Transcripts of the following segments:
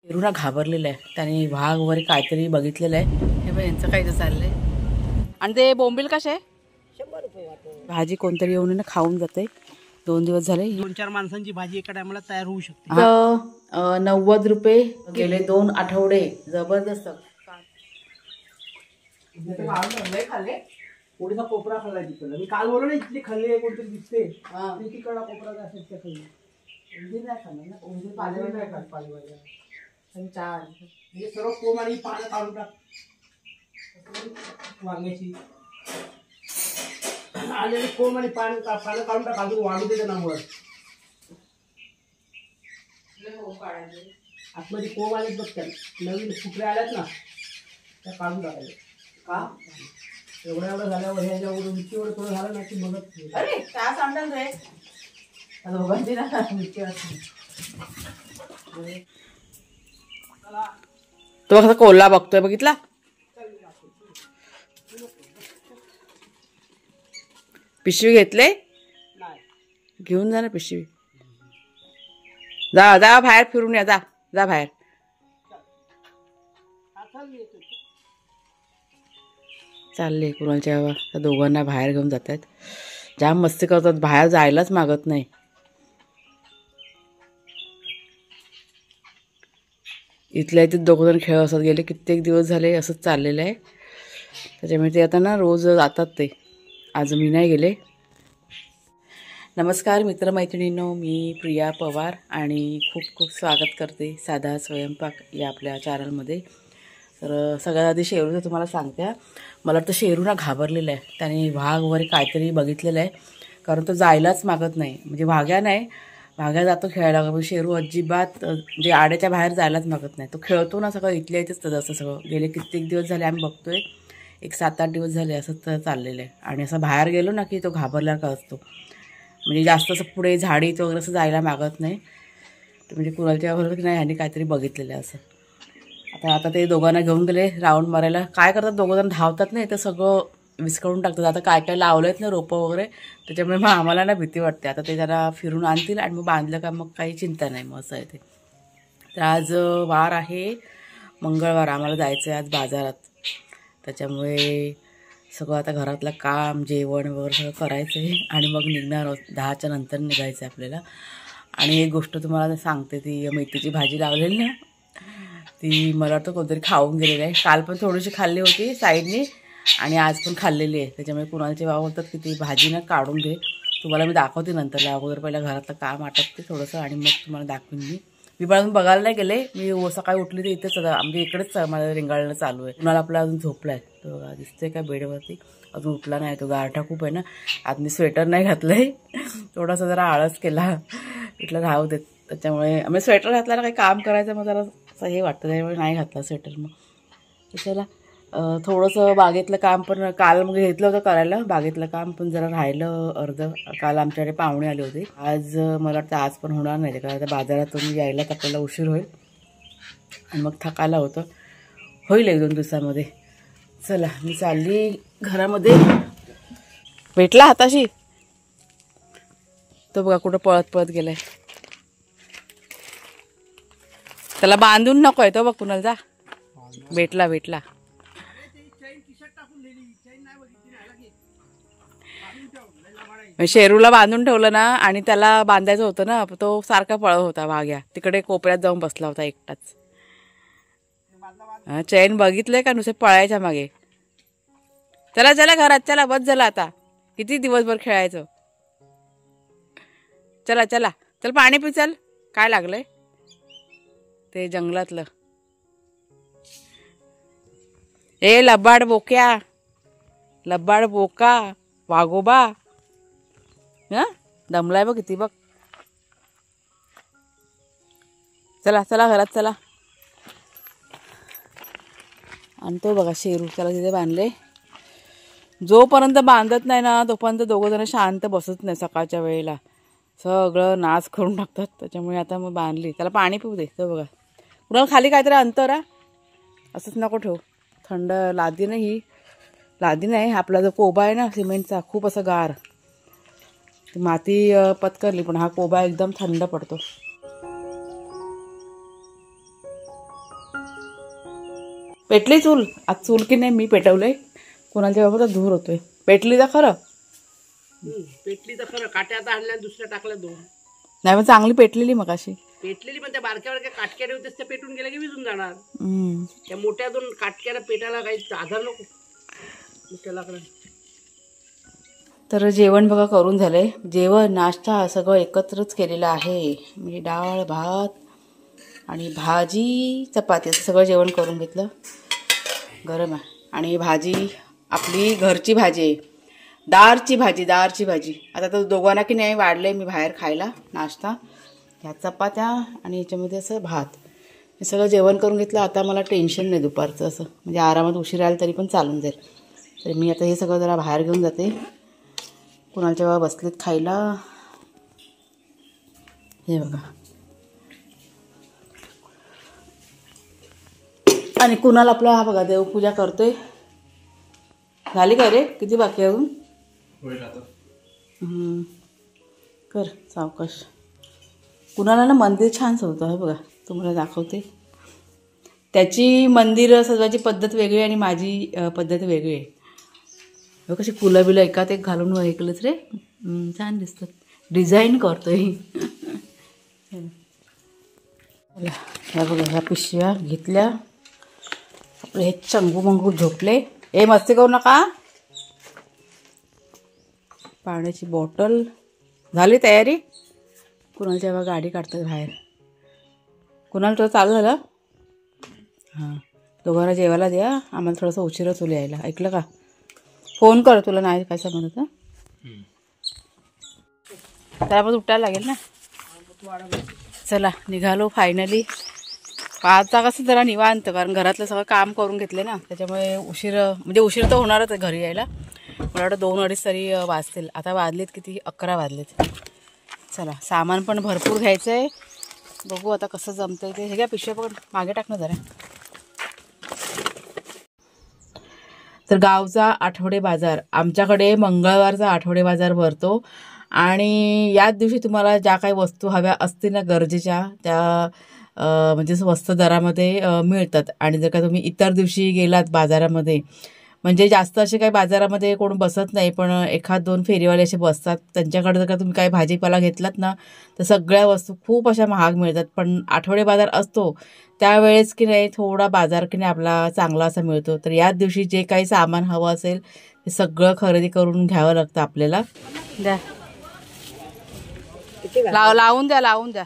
शेरूना घाबरलेला आहे, त्याने वाघ वगैरे काहीतरी बघितलेलं आहे. हे बघ यांचं काही तर चाललंय. आणि ते बोंबील कसे आहे? 100 रुपये वाटो. भाजी कोणतरी येऊन खाऊन जाते. 2 दिवस झाले. 2-4 माणसांची भाजी एका टायमाला तयार होऊ शकते. 90 रुपये गेले 2 आठवडे. जबरदस्त. खाल्ले थोडीसा कोपरा खाल्ला तिकडे. मी काल बोललो ना इथली खाल्ली कोणतरी दिसते. तिकडला कोपरा असेल त्या खाल्ली. उंदीर नाही खाल्लं ना. उंदीर पालेभाज्या नाही खात पालेभाज्या. आणि चार म्हणजे सर्व कोंब आणि पानं काढून टाक. वांग्याची आलेली कोंब आणि पानं काढून टाक. अजून वाढू दे ना वर. आतमध्ये कोंब आलेत बघ, त्या नवीन फुटऱ्या आल्यात ना त्या काढून टाकायच्या. का एवढं झाल्यावर ह्याच्या उंचीवर थोडं झालं ना की बघत. अरे काय सांगतात रे दोघांची ना तो कसा कोल्हा बघतोय बघितला. पिशवी घेतले, घेऊन जा ना पिशवी. जा जा बाहेर फिरून या. जा जा बाहेर. चालले कुणालच्या त्या दोघांना बाहेर घेऊन जातात. जाम मस्ती करतात, बाहेर जायलाच मागत नाही. इथल्या इथे दोघंजण खेळ असत. गेले कित्येक दिवस झाले असंच चाललेलं आहे. त्याच्यामुळे ते आता ना रोज जातात. ते आज मी नाही गेले. नमस्कार मित्रमैत्रिणींनो, मी प्रिया पवार आणि खूप खूप स्वागत करते साधा स्वयंपाक या आपल्या चॅनलमध्ये. तर सगळ्यात आधी शेरूचं तुम्हाला सांगते. मला वाटतं शेरूना घाबरलेलं आहे, त्याने वाघ वगैरे काहीतरी बघितलेलं आहे. कारण तो जायलाच मागत नाही. म्हणजे वाघ्या नाही, वाघ्या जातो खेळायला. शेरू अजिबात म्हणजे आड्याच्या बाहेर जायलाच मागत नाही. तो खेळतो ना सगळं इथल्या इथेच तर असं सगळं. गेले कित्येक दिवस झाले आम्ही बघतोय, एक 7-8 दिवस झाले असं तर चाललेलं आहे. आणि असं बाहेर गेलो ना की तो घाबरला का असतो. म्हणजे जास्त असं पुढे झाडीत वगैरे असं जायला मागत नाही. म्हणजे कुणालच्या बरोबर की नाही ह्यांनी काहीतरी बघितलेलं आहे असं. आता ते दोघांना घेऊन गेले राऊंड मारायला. काय करतात दोघंजण धावतात नाही तर सगळं विस्कळून टाकतात. आता काय काय लावलं आहेत ना रोपं वगैरे, त्याच्यामुळे मग आम्हाला ना भीती वाटते. आता ते जरा फिरून आणतील आणि मग बांधलं का मग काही चिंता नाही. मग असं आहे ते. तर आज वार आहे मंगळवार. आम्हाला जायचं आहे आज बाजारात. त्याच्यामुळे सगळं आता घरातलं काम जेवण वगैरे सगळं करायचं आहे आणि मग निघणार 10च्या नंतर निघायचं आहे आपल्याला. आणि एक गोष्ट तुम्हाला सांगते, ती मेथीची भाजी लावलेली ना ती मला वाटतं कोणतरी खाऊन गेलेलं आहे. काल पण थोडीशी खाल्ली होती साईडनी आणि आज पण खाल्लेली आहे. त्याच्यामुळे कुणालचे भाव बोलतात की ती भाजी ना काढून घे, तुम्हाला मी दाखवते नंतर. अगोदर पहिला घरातलं काम आटपते थोडंसं आणि मग तुम्हाला दाखवून मी पण अजून बघायला नाही गेले. मी सकाळी उठली तर इथेच आमच्या इकडेच माझं रिंगाळणं चालू आहे. कुणाला आपला अजून झोपला आहे तो बघा, दिसतोय का बेडवरती, अजून उठला नाही. तो गारठा खूप आहे ना. आज मी स्वेटर नाही घातलं आहे, थोडासा जरा आळस केला, इथलं राहू देत. त्याच्यामुळे आम्ही स्वेटर घातल्याला काही काम करायचं मग जरा असं हे वाटतं, त्यामुळे नाही घातला स्वेटर. मग चला थोडंसं बागेतलं काम पण काल मग घेतलं होतं करायला. बागेतलं काम पण जरा राहिलं अर्ध. काल आमच्याकडे पाहुणे आले होते. आज मला वाटतं आज पण होणार नाही, कारण आता बाजारातून यायलाच आपल्याला उशीर होईल आणि मग थकायला होतं. होईल 1-2 दिवसामध्ये. चला मी चालली घरामध्ये. भेटला हाताशी तो बघा कुठं पळत पळत गेलाय. त्याला बांधून नको आहे तो बघ. कुणाला जा भेटला भेटला. शेरूला बांधून ठेवलं ना आणि त्याला बांधायचं होतं ना, तो सारखा पळत होता वाघ्या. तिकडे कोपऱ्यात जाऊन बसला होता एकटाच. चैन बघितलंय का, नुसते पळायच्या मागे. चला चला घरात चला, बस झाला आता, किती दिवसभर खेळायचं. चला चला चल पाणी पी चल. काय लागलंय ते जंगलातलं. ए लबाड बोक्या, लबाड बोका वाघोबा. दमलाय बघ किती बघ. चला चला घरात चला. आणि तो बघा शेरू त्याला तिथे बांधले. जोपर्यंत बांधत नाही ना तोपर्यंत दोघं जण शांत बसत नाही. सकाळच्या वेळेला सगळं नाच करून टाकतात. त्याच्यामुळे आता मग बांधली. त्याला पाणी पिऊ दे. तो बघा पुन्हा खाली काहीतरी अंतर असंच नको ठेवू. थंड लादी नाही, ही लादी नाही, आपला जो कोबा आहे ना सिमेंटचा, खूप असं गार. माती पत्करली पण हा कोबा एकदम थंड पडतो. पेटली चूल? आज चूल की नाही मी पेटवलंय, कुणाच्या बाबा धूर होतोय. पेटली तर खरं? पेटली तर खरं. काट्या आता आणल्या, दुसऱ्या टाकल्या 2. नाही, पण चांगली पेटलेली मग अशी. पेटलेली पण त्या बारक्या बारक्या काटक्या होत्या, त्या पेटून गेल्या की विजून जाणार. त्या मोठ्या 2 काटक्याला पेटायला काही आधार नको मोठ्या लाकडा. तर जेवण बघा करून झालंय. जेवण नाश्ता सगळं एकत्रच केलेलं आहे. म्हणजे डाळ भात आणि भाजी चपाती असं सगळं जेवण करून घेतलं. गरम आहे. आणि भाजी आपली घरची भाजी आहे, दाळची भाजी. आता तर दोघांना की नाही वाढले मी बाहेर खायला नाश्ता. ह्या चपात्या आणि याच्यामध्ये असं भात, हे सगळं जेवण करून घेतलं. आता मला टेन्शन नाही दुपारचं, असं म्हणजे आरामात उशीर आला तरी पण चालून जाईल. तर मी आता हे सगळं जरा बाहेर घेऊन जाते. कुणालच्या बाबा बसलेत खायला. हे बघा. आणि कुणाल आपला हा बघा देवपूजा करतोय. झाली का रे? किती बाकी अजून? कर सावकाश. कुणाला ना मंदिर छान सजवतं हे बघा, तुम्हाला दाखवते. त्याची मंदिर सजवायची पद्धत वेगळी आणि माझी पद्धत वेगळी आहे. बघ कशी फुलं बिलं एकात एक घालून ऐकलंच रे, छान दिसतात. डिझाईन करतोय. ह्या बघा, ह्या पिशव्या घेतल्या. आपले हे चंगू मंगू झोपले. हे मस्ती करू नका. पाण्याची बॉटल. झाली तयारी? कुणालच्या बघा गाडी काढतात बाहेर. कुणाल तुझं चालू झालं? हां, दोघांना जेवायला द्या, आम्हाला थोडंसं उशीरच होईल यायला. ऐकलं का? फोन कर, तुला नाही काय म्हणत. त्याला उठायला लागेल ना. चला निघालो फायनली. आता कसं जरा निवांत, कारण घरातलं सगळं काम करून घेतले ना, त्याच्यामुळे उशीर तर होणारच आहे घरी यायला. मला वाटतं 2-2:30 तरी वाजतील. आता वाजलेत किती? 11 वाजलेत. चला, सामान पण भरपूर घ्यायचं आहे. बघू आता कसं जमतंय ते. हे घ्या पिशव्या पण मागे टाक ना जरा. तर गावचा आठवडे बाजार, आमच्याकडे मंगळवारचा आठवडे बाजार भरतो. आणि याच दिवशी तुम्हाला ज्या काही वस्तू हव्या असतील ना गरजेच्या, त्या म्हणजे स्वस्त दरामध्ये मिळतात. आणि जर का तुम्ही इतर दिवशी गेलात बाजारामध्ये, म्हणजे जास्त असे काही बाजारामध्ये कोण बसत नाही, पण 1-2 फेरीवाले असे बसतात. त्यांच्याकडे जर का तुम्ही काही भाजीपाला घेतलात ना, तर सगळ्या वस्तू खूप अशा महाग मिळतात. पण आठवडे बाजार असतो त्यावेळेस की नाही थोडा बाजार की नाही आपला चांगला असा मिळतो. तर याच दिवशी जे काही सामान हवं असेल ते सगळं खरेदी करून घ्यावं लागतं आपल्याला. द्या लावून द्या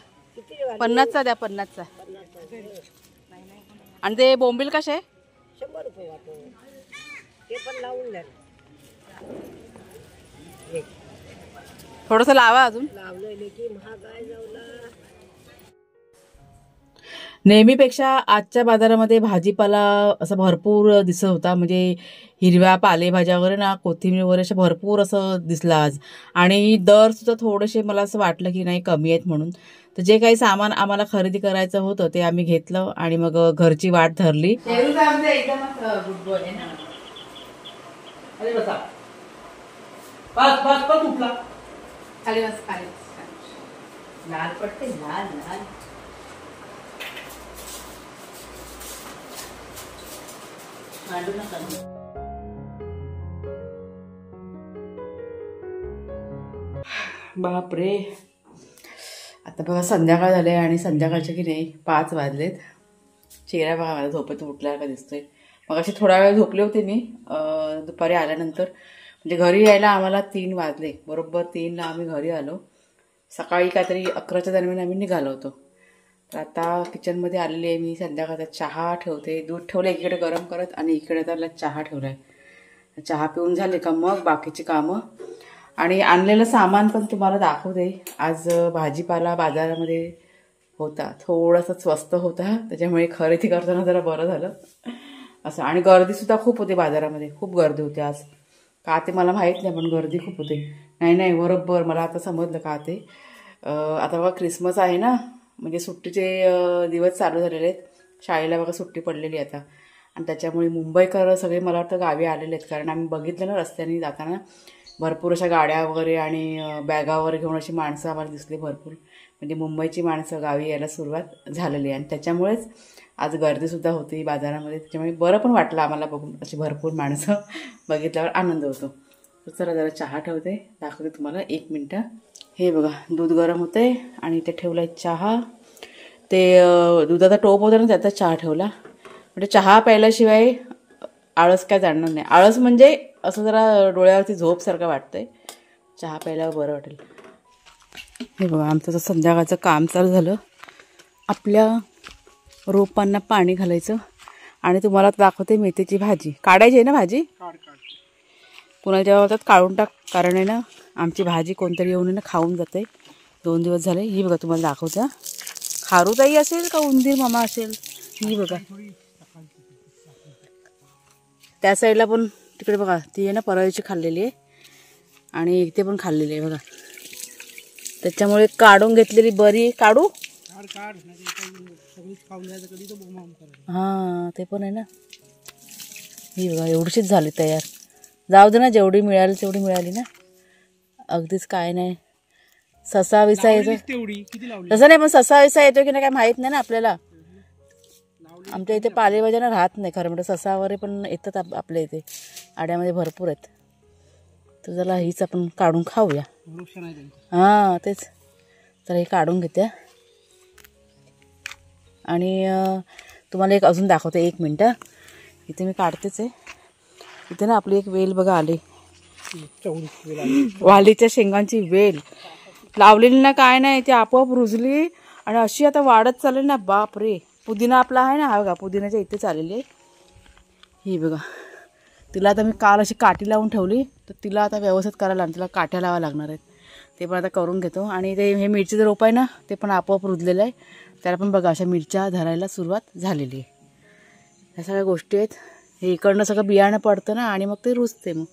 50चा द्या, 50चा. आणि ते बोंबील कसे? 100 रुपये वाटो. ते पण लावून द्या. थोडंसं लावा अजून. लावलं की महागाई जाऊला. नेहमीपेक्षा आजच्या बाजारामध्ये भाजीपाला असं भरपूर दिसत होता. म्हणजे हिरव्या पालेभाज्या वगैरे ना, कोथिंबीर वगैरे अशा भरपूर असं दिसलं आज. आणि दरसुद्धा थोडेसे मला असं वाटलं की नाही कमी आहेत म्हणून. तर जे काही सामान आम्हाला खरेदी करायचं होतं ते आम्ही घेतलं आणि मग घरची वाट धरली. लाल पडते, लाल लाल. बापरे, आता बघा संध्याकाळ झाले आणि संध्याकाळचे की नाही 5 वाजलेत. चेहरा बघा माझा झोपेतून उठल्यासारखा दिसतोय. मग अशी थोडा वेळ झोपले होते मी दुपारी आल्यानंतर. म्हणजे घरी यायला आम्हाला 3 वाजले. बरोबर 3ला आम्ही घरी आलो. सकाळी काहीतरी 11च्या दरम्यान आम्ही निघालो होतो. तर आता किचनमध्ये आलेली आहे मी. संध्याकाळचा चहा ठेवते. दूध ठेवलं एकीकडे गरम करत आणि इकडे त्याला चहा ठेवला आहे. चहा पिऊन झाले का मग बाकीची कामं. आणि आणलेलं सामान पण तुम्हाला दाखवते. आज भाजीपाला बाजारामध्ये होता, थोडासा स्वस्त होता, त्याच्यामुळे खरेदी करताना जरा बरं झालं असं. आणि गर्दीसुद्धा खूप होती बाजारामध्ये, खूप गर्दी होती आज. का ते मला माहीत नाही, पण गर्दी खूप होती. नाही बरोबर मला आता समजलं का ते. आता बघा क्रिसमस आहे ना, म्हणजे सुट्टीचे दिवस चालू झालेले आहेत. शाळेला बघा सुट्टी पडलेली आता. आणि त्याच्यामुळे मुंबईकर सगळे मला वाटतं गावी आलेले आहेत. कारण आम्ही बघितलं ना रस्त्याने जाताना भरपूर अशा गाड्या वगैरे आणि बॅगा वगैरे घेऊन अशी माणसं आम्हाला दिसली भरपूर. म्हणजे मुंबईची माणसं गावी यायला सुरुवात झालेली आहे. आणि त्याच्यामुळेच आज गर्दीसुद्धा होती बाजारामध्ये, त्याच्यामुळे बरं पण वाटलं आम्हाला बघून, अशी भरपूर माणसं बघितल्यावर आनंद होतो. तर चला जरा चहा ठेवते, दाखवते तुम्हाला 1 मिनटं. हे बघा दूध गरम होते आणि इथे ठेवला आहे चहा. ते दुधाचा टोप होता ना त्याचा चहा ठेवला, म्हणजे चहा प्यायल्याशिवाय आळस काय जाणणार नाही. आळस म्हणजे असं जरा डोळ्यावरती झोपसारखं वाटतंय, चहा प्यायल्यावर बरं वाटेल. हे बघा आमचं संध्याकाळचं काम चालू झालं. आपल्या रोपांना पाणी घालायचं आणि तुम्हाला दाखवते मेथीची भाजी. काढायची आहे ना भाजी, कुणाला जेव्हा होतात काढून टाक, कारण आहे ना आमची भाजी कोणतरी येऊन ना खाऊन जाते. 2 दिवस झाले. ही बघा तुम्हाला दाखवता, खारुताई असेल का उंदीर मामा असेल. ही बघा त्या साईडला पण तिकडे बघा, ती आहे ना परळीची खाल्लेली आहे आणि इथे पण खाल्लेली आहे बघा. त्याच्यामुळे काढून घेतलेली बरी. काढू हां ते पण आहे ना. ही बघा एवढीशीच झाली तयार. जाऊ दे ना, जेवढी मिळाली तेवढी मिळाली ना, अगदीच काय नाही. ससा विसा येतो तसं नाही, पण ससा विसा येतो की नाही काय माहीत नाही ना आपल्याला. आमच्या इथे पालेभाज्या राहत नाही खरं म्हणजे, ससा वगैरे पण येतात आपल्या इथे आड्यामध्ये भरपूर आहेत. तर चला हीच आपण काढून खाऊया. हां तेच, तर हे काढून घेते आणि तुम्हाला एक अजून दाखवते. 1 मिनटं, इथे मी काढतेच आहे. इथे ना आपली एक वेल बघा आली, वालीच्या शेंगांची वेल लावलेली ना, काय नाही ती आपोआप रुजली आणि अशी आता वाढत चालेल ना. बाप रे, पुदिना आपला आहे ना, हा बघा पुदिन्याच्या इथेच आलेली आहे ही बघा. तिला आता मी काल अशी काठी लावून ठेवली, तर तिला आता व्यवस्थित करायला लागणार, तिला काठ्या लावा लागणार आहेत. ते पण आता करून घेतो. आणि ते हे मिरचीचं रोप आहे ना, ते पण आपोआप रुजलेलं आहे. त्याला पण बघा अशा मिरच्या धरायला सुरुवात झालेली आहे. ह्या सगळ्या गोष्टी आहेत. हे इकडनं सगळं बियाणं पडतं ना आणि मग ते रुजते. मग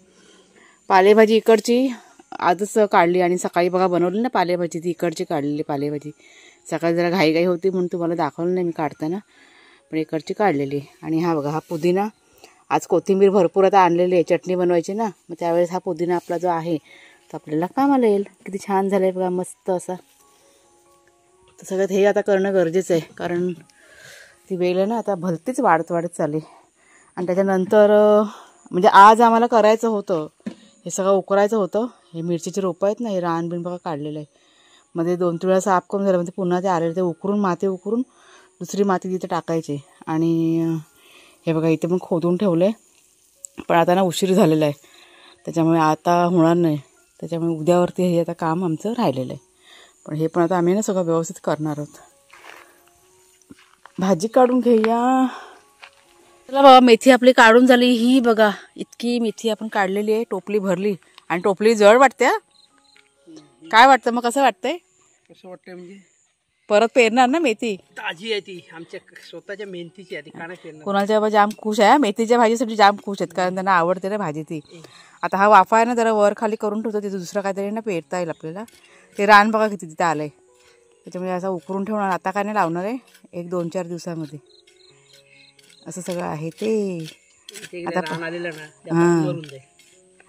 पालेभाजी इकडची आजच काढली आणि सकाळी बघा बनवली ना पालेभाजी, ती इकडची काढलेली पालेभाजी. सकाळी जरा घाईघाई होती म्हणून तुम्हाला दाखवलं नाही मी काढताना, पण इकडची काढलेली. आणि हा बघा हा पुदिना, आज कोथिंबीर भरपूर आता आणलेली आहे, चटणी बनवायची ना, मग त्यावेळेस हा पुदिना आपला जो आहे तो आपल्याला कामाला येईल. किती छान झालं आहे बघा, मस्त असा. तर सगळ्यात हे आता करणं गरजेचं आहे, कारण ती वेल आहे ना आता भलतीच वाढत चालली. आणि त्याच्यानंतर म्हणजे आज आम्हाला करायचं होतं, हे सगळं उकरायचं होतं. हे मिरचीचे रोपं आहेत ना, हे रान बिन बघा काढलेलं आहे. मध्ये 2-3 वेळा साफ करून झालं, म्हणजे पुन्हा ते आलेले, ते उकरून माती उकरून दुसरी माती तिथे टाकायची. आणि हे बघा इथे पण खोदून ठेवलं आहे, पण आता ना उशीर झालेला आहे, त्याच्यामुळे आता होणार नाही. त्याच्यामुळे उद्यावरती हे आता काम आमचं राहिलेलं आहे. पण हे पण आता आम्ही ना सगळं व्यवस्थित करणार आहोत. भाजी काढून घेऊया. चला बाबा, मेथी आपली काढून झाली. ही बघा इतकी मेथी आपण काढलेली आहे, टोपली भरली. आणि टोपली जड वाटते. काय वाटतं मग, कसं वाटतंय? कसं वाटतंय म्हणजे परत पेरणार ना मेथी? ताजी आहे ती, आमच्या स्वतःच्या मेहनतीची आहे ती, का नाही पेरणार? कोणाच्या बाबा जाम खुश आहे मेथीच्या भाजीसाठी, जाम खुश आहेत, कारण त्यांना आवडते ना भाजी ती. आता हा वाफा आहे ना, जरा वर खाली करून ठेवतो, तिथे दुसरं काहीतरी ना पेरता येईल आपल्याला. ते रान बघा किती तिथे आलंय, त्याच्यामुळे असं उकरून ठेवणार. आता काय नाही लावणार आहे, 1-2-4 दिवसामध्ये असं सगळं आहे ते. आता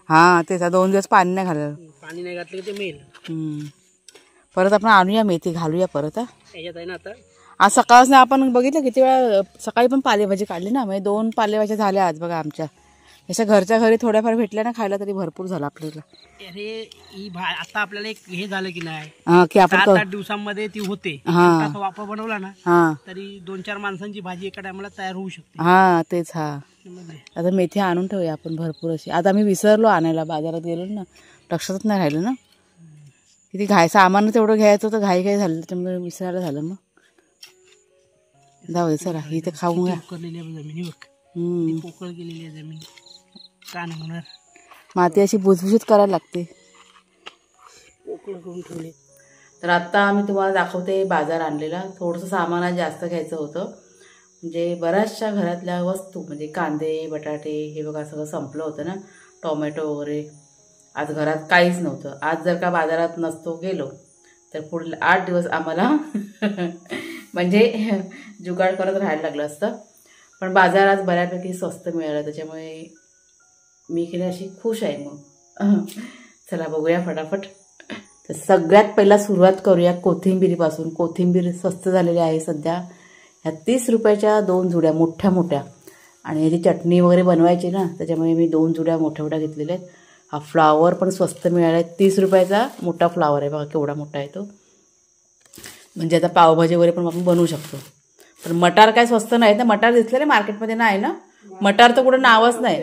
हां तेच, 2 दिवस पाणी नाही घाललं, पाणी नाही घातलं की ते मेल. परत आपण आणूया मेथी, घालूया परत. याच्यात आहे ना आता आज सकाळच ना आपण बघितलं किती वेळा, सकाळी पण पालेभाजी काढली ना, म्हणजे 2 पालेभाज्या झाल्या आज बघा आमच्या. अशा घरच्या घरी थोड्याफार भेटल्या ना खायला तरी भरपूर झालं आपल्याला. अरे आता आपल्याला एक हे झालं की नाही, की आपण 7-8 दिवसांमध्ये ती होते. वापर बनवला ना तरी 2-4 माणसांची भाजी एका टायमाला तयार होऊ शकते. हा तेच. हा आता मेथी आणून ठेवूया आपण भरपूर अशी. आता आम्ही विसरलो आणायला, बाजारात गेलो ना, लक्षातच नाही राहिलं ना. किती घाय सामान तेवढं घ्यायचं होतं, घाई झालं, त्याच्यामुळे विसरायला झालं. मग जाऊ दे चला, इथे खाऊ घ्या. जमिनीवर पोकळ गेलेली आहे जमीन, का नाही होणार? माती अशी भुसभुशीत करायला लागते, पोकळ करून ठेवली. तर आत्ता आम्ही तुम्हाला दाखवते बाजार आणलेला. थोडंसं सामान जास्त घ्यायचं होतं, म्हणजे बऱ्याचशा घरातल्या वस्तू, म्हणजे कांदे बटाटे हे बघा सगळं संपलं होतं ना, टोमॅटो वगैरे. आज घरात काहीच नव्हतं. आज जर का बाजारात नसतो गेलो तर पुढील 8 दिवस आम्हाला म्हणजे जुगाड करत राहायला लागलं असतं. पण बाजारात बऱ्यापैकी स्वस्त मिळालं, त्याच्यामुळे मी की नाही अशी खुश आहे. मग चला बघूया फटाफट. तर सगळ्यात पहिला सुरुवात करूया कोथिंबिरीपासून. कोथिंबीर स्वस्त झालेली आहे सध्या ह्या 30 रुपयाच्या 2 जुड्या मोठ्या मोठ्या. आणि ह्याची चटणी वगैरे बनवायची ना, त्याच्यामुळे मी 2 जुड्या मोठ्या मोठ्या घेतलेल्या आहेत. हा फ्लावर पण स्वस्त मिळाला आहे. 30 रुपयाचा मोठा फ्लावर आहे बघा, केवढा मोठा आहे तो. म्हणजे आता पावभाजी वगैरे पण आपण बनवू शकतो. पण मटार काय स्वस्त नाही ना, मटार दिसलेले मार्केटमध्ये नाही ना. मटार तर कुठं नावच नाही,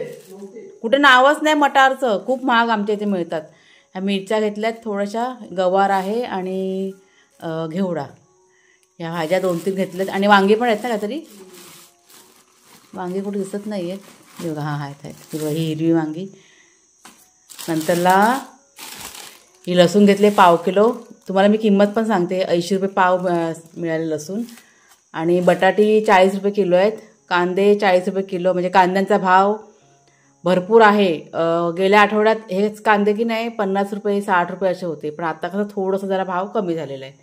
कुठे नावच नाही मटारचं. खूप महाग आमच्या इथे मिळतात. ह्या मिरच्या घेतल्यात थोड्याशा, गवार आहे आणि घेवडा, ह्या भाज्या 2-3 घेतल्यात. आणि वांगी पण आहेत ना काहीतरी, वांगी कुठे दिसत नाही आहेत बघा. हां आहेत ही हिरवी वांगी. नंतरला ही लसूण घेतले पाव किलो. तुम्हाला मी किंमत पण सांगते, 80 रुपये पाव मिळाले लसूण. आणि बटाटी 40 रुपये किलो आहेत. कांदे 40 रुपये किलो. म्हणजे कांद्यांचा भाव भरपूर आहे. गेल्या आठवड्यात हेच कांदे की नाही 50 रुपये 60 रुपये असे होते, पण आता कसं थोडंसं जरा भाव कमी झालेला आहे.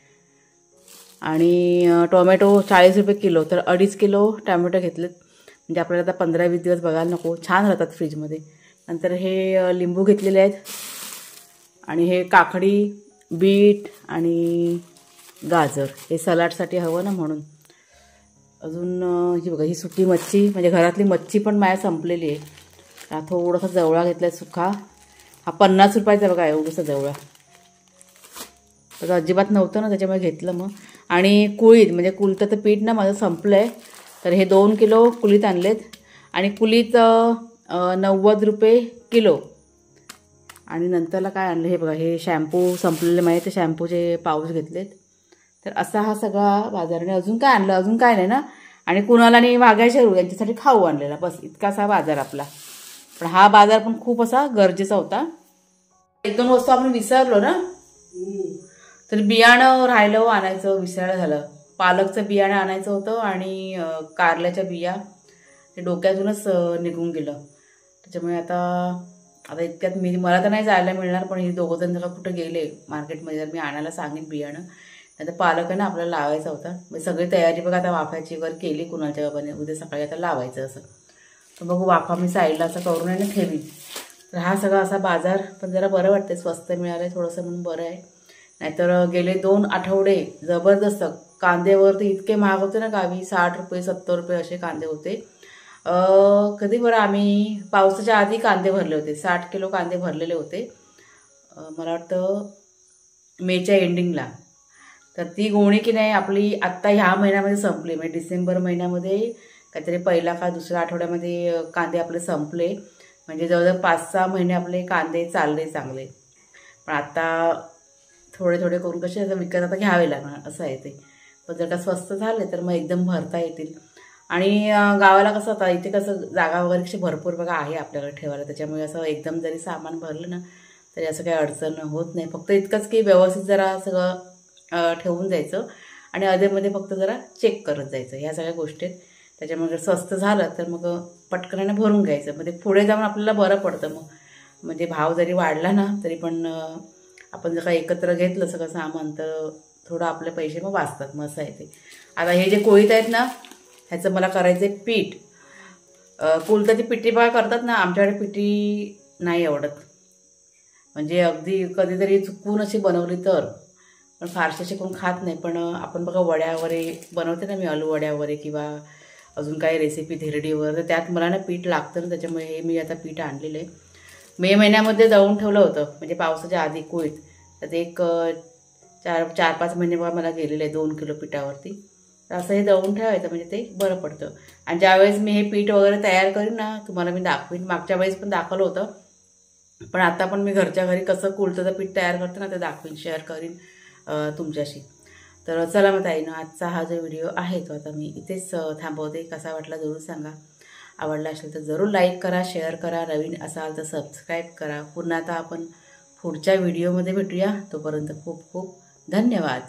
आणि टोमॅटो 40 रुपये किलो, तर 2.5 किलो टोमॅटो घेतलेत. म्हणजे आपल्याला आता 15-20 दिवस बघायला नको, छान राहतात फ्रीजमध्ये. नंतर हे लिंबू घेतलेले आहेत. आणि हे काकडी, बीट आणि गाजर, हे सलाडसाठी हवं ना म्हणून. अजून ही बघा, ही सुकी मच्छी, म्हणजे घरातली मच्छी पण माझ्या संपलेली आहे. हा थोडासा जवळा घेतला आहे सुका. हा 50 रुपयाचा बघा, एवढंसा जवळा. तर अजिबात नव्हतं ना, त्याच्यामुळे घेतलं मग. आणि कुळीत, म्हणजे कुलताचं पीठ ना माझं संपलं आहे, तर हे 2 किलो कुलीत आणलेत. आणि कुलीत 90 रुपये किलो. आणि नंतरला काय आणलं हे बघा, हे शॅम्पू संपलेले माहीत, ते शॅम्पूचे पाऊच घेतलेत. तर असा हा सगळा बाजाराने. अजून काय आणलं, अजून काय नाही ना. आणि कुणाला नाही वाघायचे यांच्यासाठी खाऊ आणलेला, बस इतकासा बाजार आपला. पण हा बाजार पण खूप असा गरजेचा होता. 1-2 वस्तू आपण विसरलो ना, तर बियाणं राहिलं आणायचं, विसरायला झालं. पालकचं बियाणं आणायचं होतं आणि कारल्याच्या बिया, ते डोक्यातूनच निघून गेलं. त्याच्यामुळे आता इतक्यात मला तर नाही जायला मिळणार, पण हे 2 जण जरा कुठं गेले मार्केटमध्ये, तर मी आणायला सांगेन बियाणं. नाहीतर पालक आहे ना आपल्याला लावायचा होता. म्हणजे सगळी तयारी बघा आता वाफायची वगैरे केली कुणाच्या बाबाने, उद्या सकाळी आता लावायचं असं. तर बघू, वाफा मी साईडला असं करून आहे ना ठेवी. तर हा सगळा असा बाजार, पण जरा बरं वाटते, स्वस्त मिळालं आहे थोडंसं म्हणून बरं आहे. नाहीतर गेले 2 आठवडे जबरदस्त कांद्यावरती इतके महाग होते ना गावी, 60 रुपये 70 रुपये असे कांदे होते. कधी बरं आम्ही पावसाच्या आधी कांदे भरले होते, 60 किलो कांदे भरलेले होते, मला वाटतं मेच्या एंडिंगला. तर ती गोणी की नाही आपली आत्ता ह्या महिन्यामध्ये संपली. म्हणजे डिसेंबर महिन्यामध्ये काहीतरी पहिला का दुसऱ्या आठवड्यामध्ये कांदे आपले संपले. म्हणजे जवळजवळ 5-6 महिने आपले कांदे चालले चांगले. पण आता थोडे थोडे करून कसे असं विकत आता घ्यावे लागणार असं आहे ते. पण जर का स्वस्त झाले तर मग एकदम भरता येतील. आणि गावाला कसं आता इथे कसं जागा वगैरे कशी भरपूर बघा आहे आपल्याकडे ठेवायला, त्याच्यामुळे असं एकदम जरी सामान भरलं ना तरी असं काही अडचण होत नाही. फक्त इतकंच की व्यवस्थित जरा सगळं ठेवून जायचं आणि अधेमध्ये फक्त जरा चेक करत जायचं, ह्या सगळ्या गोष्टी आहेत. त्याच्यामुळे जर स्वस्त झालं तर मग पटकन भरून घ्यायचं, म्हणजे पुढे जाऊन आपल्याला बरं पडतं. मग म्हणजे भाव जरी वाढला ना तरी पण आपण जर का एकत्र घेतलं सगळं सामान तर थोडं आपले पैसे मग वाचतात, मग असं आहे ते. आता हे जे कोळीत आहेत ना ह्याचं मला करायचं आहे पीठ. कुलताची पिठी बघा करतात ना, आमच्याकडे पिठी नाही आवडत, म्हणजे अगदी कधीतरी चुकून अशी बनवली तर, पण फारसे असे कोण खात नाही. पण आपण बघा वड्या वगैरे बनवते ना मी, आलू वड्या वगैरे किंवा अजून काही रेसिपी धिरडी वगैरे, तर त्यात मला ना पीठ लागतं ना, त्याच्यामुळे हे मी आता पीठ आणलेलं आहे. मे महिन्यामध्ये दळून ठेवलं होतं, म्हणजे पावसाच्या आधी कोळीत. तर ते एक 4-5 महिने बघा मला गेलेले आहे 2 किलो पिठावरती. तर असं हे दळून ठेवायचं म्हणजे ते बरं पडतं. आणि ज्यावेळेस मी हे पीठ वगैरे तयार करीन ना तुम्हाला मी दाखवीन. मागच्या वेळेस पण दाखवलं होतं, पण आता पण मी घरच्या घरी कसं कुळताचं पीठ तयार करते ना ते दाखवीन, शेअर करीन तुमच्याशी. तर चला मग ताईनं आजचा हा जो व्हिडिओ आहे तो आता मी इथेच थांबवते. कसा वाटला जरूर सांगा. आवडला असेल तर जरूर लाईक करा, शेअर करा, नवीन असाल तर सबस्क्राईब करा. पुन्हा आता आपण पुढच्या व्हिडिओमध्ये भेटूया. तोपर्यंत खूप खूप धन्यवाद.